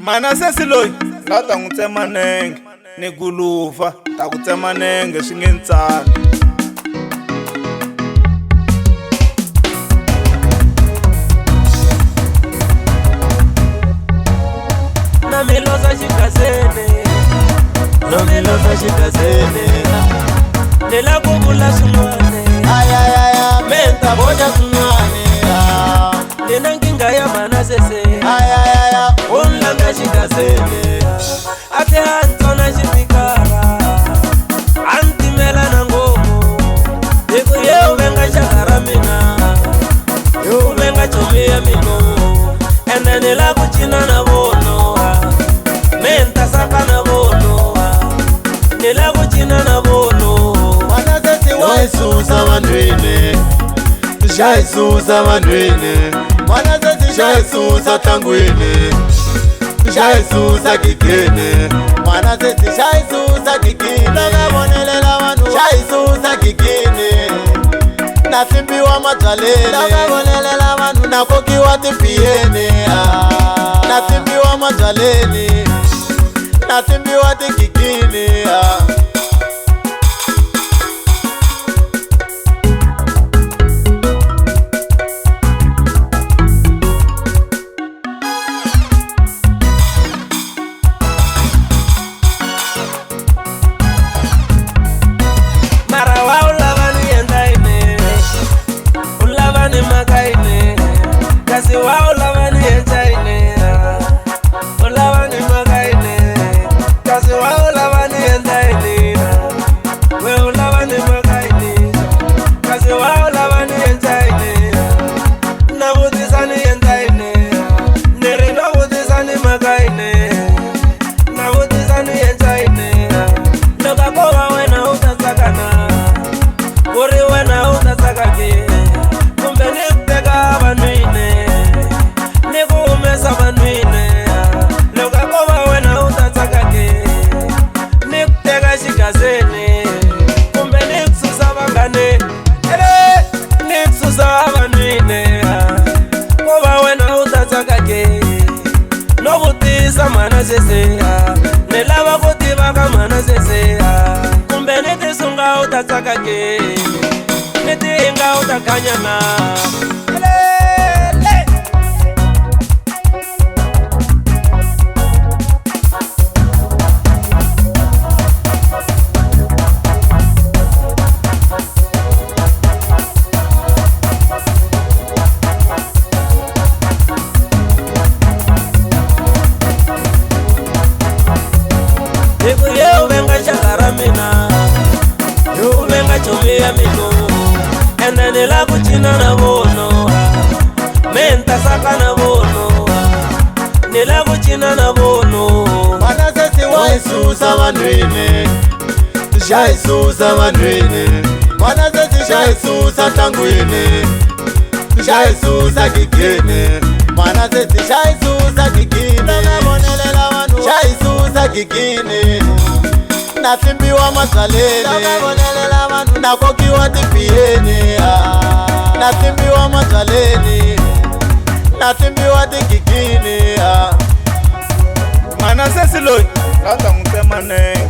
Mana sesi loyi la ta n'wi tsema nenge ni gulufa ta ku tsema nenge swi nge ntsani. Namilosa xikasene, namilosa xikasene, nila ku vula swin'wana, ayayaya menta boja swin'wana, nina nkinga ya mana sese, ayayaya unlanga xikasene, ate hantsona xipikara, antimela na ngomo, hiku ye uvenga xakara mina, yo uvenga chomi ya mino, ene nila ku cina na vono, menta saka na vono, nila ku cina na vono. mana sesi wa isusa vanwini, xa isusa vanwini, mana sesi xa isusa tlangwini, xa isusa gigini, mana sesi xa isusa gigini, loko vonelela vanhu xa isusa gigini, na simbiwa mabyaleni, loko vonelela vanhu na kokiwa tibiyeni, na simbiwa mabyaleni, na simbiwa tigigini. Mara wa ulava ni endaine, ulava ni makaine, kasi wa ulava ni endaine, ulava ni makaine, kasi wa ulava ni endaine, we ulava ni makaine, kasi wa ulava ni endaine, na vutisa ni endaine, niri no vutisa ni makaine, na vutisa ni endaine, loka kova wena utasakana, kuri wena utasakake, kumbe nikuteka vanwine, nikuumesa vanwine, loka kova wena utasakake, nikuteka xikaseni, kumbe nikususa vangane, nikususa vanwine, kova wena utasakake, no vutisa mana sese, ni lava ku tiva ka mana sese, kumbe ni tisunga u ta tsakake, ni tihinga u ta khanyana. Hiku ye uvenga xakara mina, yo uvenga chomi ya mino, ene nila ku cina na vono, menta saka na vono, nila ku cina na vono. Mana sesi wa isusa vanwini, xa isusa vanwini, mana sesi xa isusa tlangwini, xa isusa gigini, mana sesi xa isusa gigini, loko vonelela vanhu xa isusa gigini, na simbiwa mabyaleni, loko vonelela vanhu na kokiwa tibiyeni, na simbiwa mabyaleni, na simbiwa tigigini. Mana sesi loyi la ta n'wi tsema nenge